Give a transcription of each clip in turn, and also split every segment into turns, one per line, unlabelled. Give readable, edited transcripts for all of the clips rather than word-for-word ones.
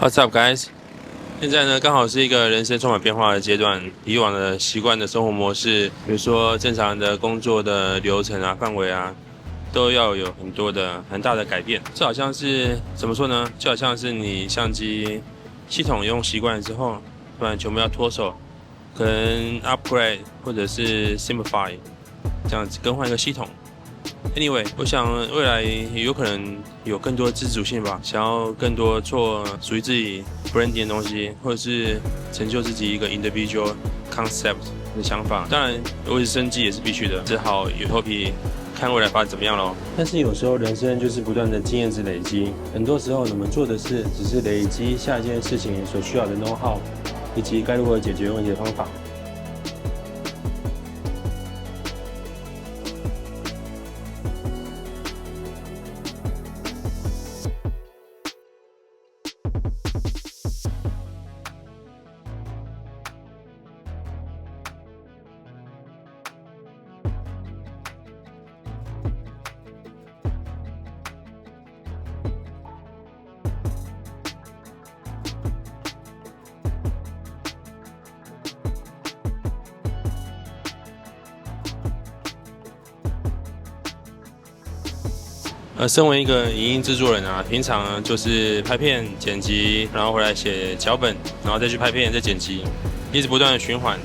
What's up, guys？现在呢，刚好是一个人生充满变化的阶段。以往的习惯的生活模式，比如说正常的工作的流程啊、范围啊，都要有很大的改变。这好像是怎么说呢？就好像是你相机系统用习惯之后，突然全部要脱手，可能 upgrade 或者是 simplify 这样子更换一个系统。Anyway， 我想未来有可能有更多自主性吧，想要更多做属于自己 branding 的东西，或者是成就自己一个 individual concept 的想法。当然，维持生计也是必须的，只好有头皮看未来发展怎么样咯。但是有时候人生就是不断的经验值累积，很多时候我们做的事只是累积下一件事情所需要的 know how， 以及该如何解决问题的方法。身为一个影音制作人啊，平常呢就是拍片、剪辑，然后回来写脚本，然后再去拍片、再剪辑，一直不断的循环。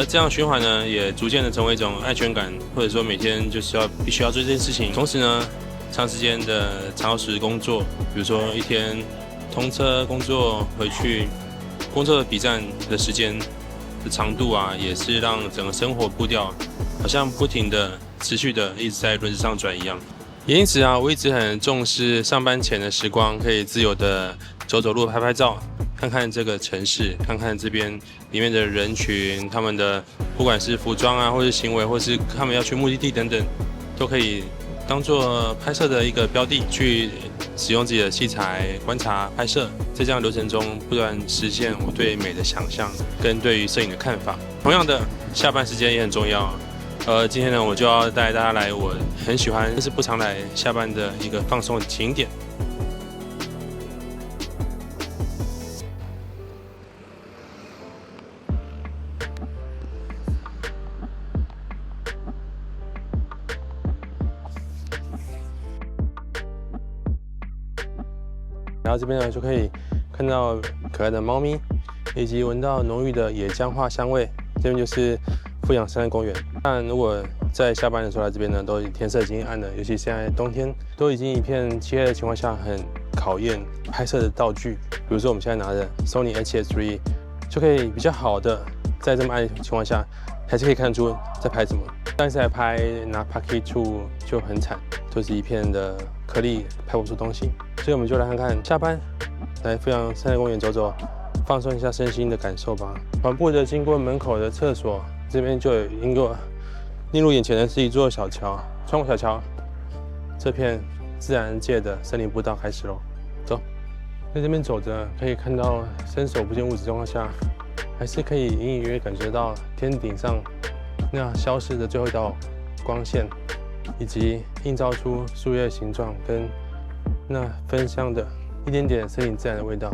这样循环呢，也逐渐的成为一种安全感，或者说每天就是必须要做这件事情。同时呢，长时间的超时工作，比如说一天通车工作回去，工作的比站的时间的长度啊，也是让整个生活步调好像不停的、持续的一直在轮子上转一样。也因此啊，我一直很重视上班前的时光，可以自由的走走路、拍拍照，看看这个城市，看看这边里面的人群，他们的不管是服装啊，或是行为，或是他们要去目的地等等，都可以当做拍摄的一个标的，去使用自己的器材观察拍摄，在这样的流程中不断实现我对美的想象跟对于摄影的看法。同样的，下班时间也很重要。今天呢，我就要带大家来我很喜欢，但是不常来下班的一个放松的景点。然后这边呢，就可以看到可爱的猫咪，以及闻到浓郁的野姜花香味。这边就是富阳山公园。但如果在下班的时候来这边呢，都天色已经暗了，尤其现在冬天，都已经一片漆黑的情况下，很考验拍摄的道具。比如说我们现在拿的 Sony A7S III， 就可以比较好的在这么暗的情况下，还是可以看出在拍什么。但是来拍拿 Pocket 2就很惨，就是一片的颗粒，拍不出东西。所以我们就来看看下班来富阳山公园走走，放松一下身心的感受吧。缓步的经过门口的厕所，这边就有映入眼前的是一座小桥，穿过小桥，这片自然界的森林步道开始咯。走，在这边走着，可以看到伸手不见五指状况下，还是可以隐隐约约感觉到天顶上那消失的最后一道光线，以及映照出树叶形状跟那芬香的一点点森林自然的味道。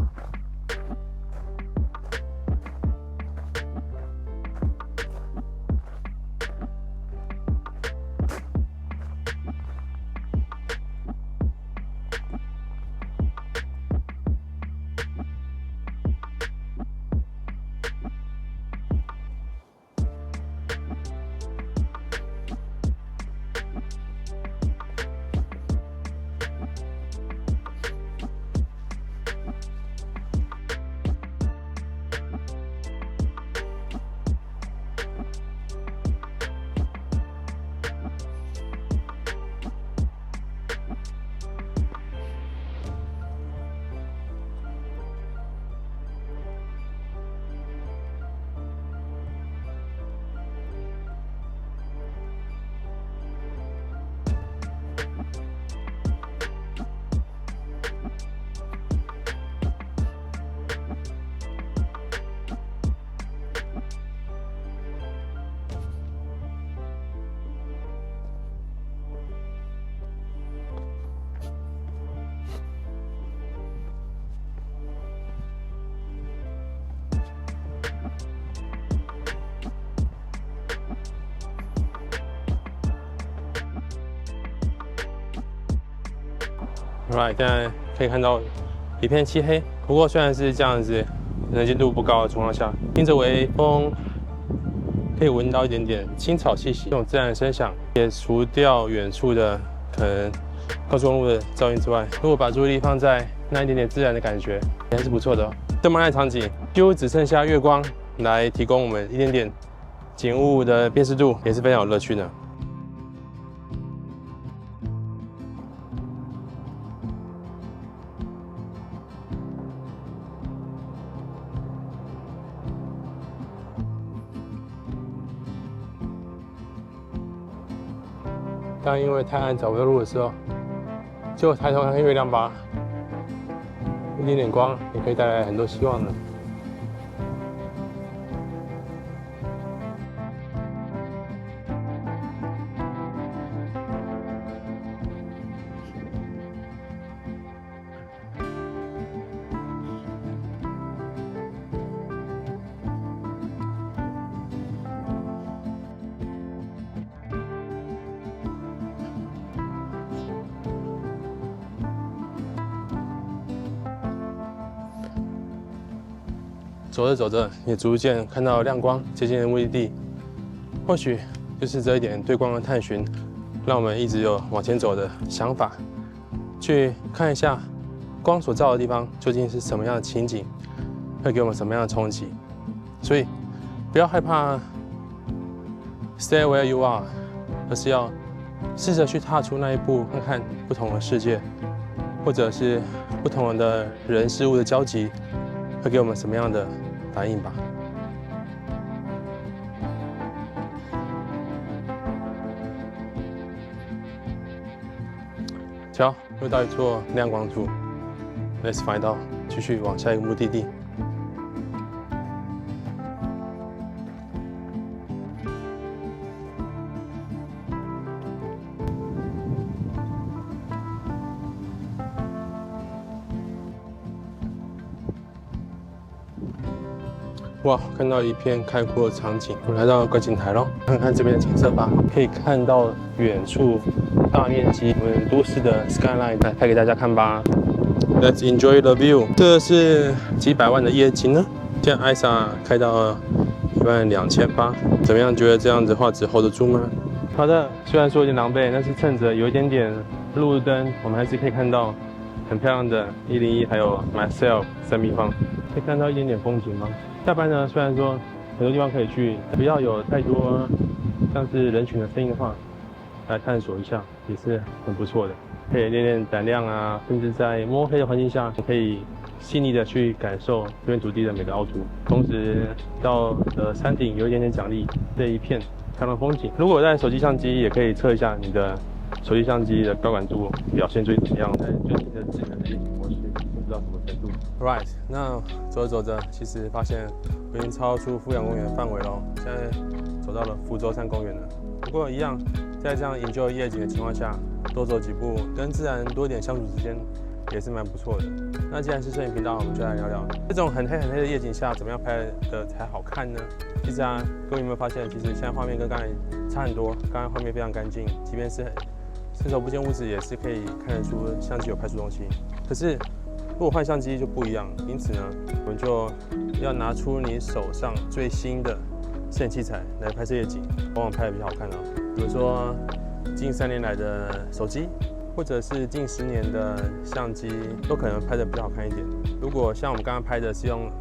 Right， 现在可以看到一片漆黑。不过虽然是这样子，能见度不高的情况下，听着微风，可以闻到一点点青草气息，这种自然的声响，也除掉远处的可能高速公路的噪音之外，如果把注意力放在那一点点自然的感觉，也还是不错的哦。这么暗的场景，几乎只剩下月光来提供我们一点点景物的辨识度，也是非常有乐趣的。刚因为太暗找不到路的时候，就抬头看月亮吧，一点点光也可以带来很多希望的。走着走着，也逐渐看到亮光，接近目的地。或许就是这一点对光的探寻，让我们一直有往前走的想法，去看一下光所照的地方究竟是什么样的情景，会给我们什么样的冲击。所以不要害怕 stay where you are， 而是要试着去踏出那一步，看看不同的世界，或者是不同的人事物的交集，会给我们什么样的反应吧。瞧，又到一座亮光处 ，Let's find out， 继续往下一个目的地。哇，看到一片开阔的场景，我们来到观景台咯，看看这边的景色吧。可以看到远处大面积我们都市的 skyline， 来拍给大家看吧。Let's enjoy the view。这是几百万的夜景呢，现在 ISA 开到12800，怎么样？觉得这样子画质 hold 得住吗？好的，虽然说有点狼狈，但是趁着有一点点路灯，我们还是可以看到很漂亮的101，还有 Myself 3米方，可以看到一点点风景吗？下班呢，虽然说很多地方可以去，不要有太多像是人群的声音的话，来探索一下也是很不错的，可以练练胆量啊，甚至在摸黑的环境下，可以细腻的去感受这片土地的美的凹凸，同时到山顶有一点点奖励这一片漂亮风景。如果有带手机相机，也可以测一下你的手机相机的高感度表现最怎么样，在最新的智能的夜景模式控制到什么程度。Right， 那走着走着，其实发现我已经超出富阳公园的范围了，现在走到了福州山公园了。不过一样，在这样 enjoy 夜景的情况下，多走几步，跟自然多一点相处时间，也是蛮不错的。那既然是摄影频道，我们就来聊聊这种很黑很黑的夜景下，怎么样拍的才好看呢？其实啊，各位有没有发现，其实现在画面跟刚才差很多，刚才画面非常干净，即便是伸手不见五指，也是可以看得出相机有拍出东西。可是如果换相机就不一样，因此呢，我们就要拿出你手上最新的摄影器材来拍摄夜景，往往拍的比较好看哦。比如说近3年来的手机，或者是近10年的相机，都可能拍的比较好看一点。如果像我们刚刚拍的是用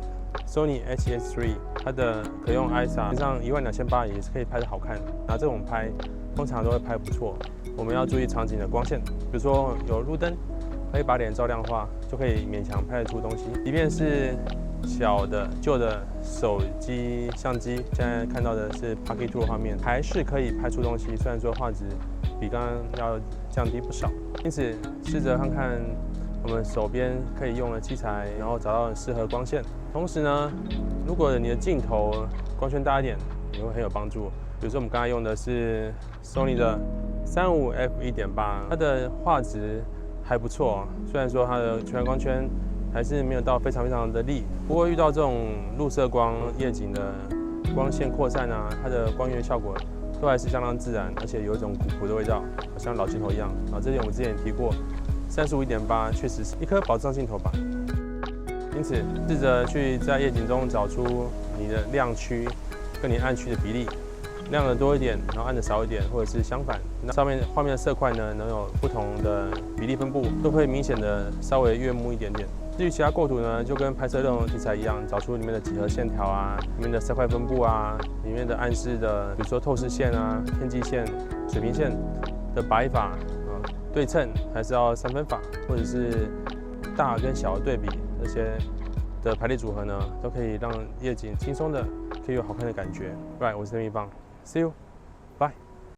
Sony A7S III， 它的可用 ISA 上12800也是可以拍的好看。拿这种拍，通常都会拍不错。我们要注意场景的光线，比如说有路灯，可以把脸照亮的话，就可以勉强拍得出东西。即便是小的旧的手机相机，现在看到的是 Pocket 2的画面，还是可以拍出东西。虽然说画质比刚刚要降低不少，因此试着看看我们手边可以用的器材，然后找到适合光线。同时呢，如果你的镜头光圈大一点，也会很有帮助。比如说我们刚才用的是 Sony 的35F1.8，它的画质还不错，虽然说它的全光圈还是没有到非常的利，不过遇到这种入色光夜景的光线扩散啊，它的光源效果都还是相当自然，而且有一种古朴的味道，好像老镜头一样。这点我之前也提过
35.8确实是一颗保障镜头吧。因此，试着去在夜景中找出你的亮区跟你暗区的比例，亮的多一点，然后暗的少一点，或者是相反。那上面画面的色块呢，能有不同的比例分布，都会明显的稍微悦目一点点。至于其他构图呢，就跟拍摄任何题材一样，找出里面的几何线条啊，里面的色块分布啊，里面的暗示的，比如说透视线啊、天际线、水平线的摆法啊，对称还是要3分法，或者是大跟小的对比，这些的排列组合呢，都可以让夜景轻松的可以有好看的感觉。Right， 我是陈一棒 ，See you，bye。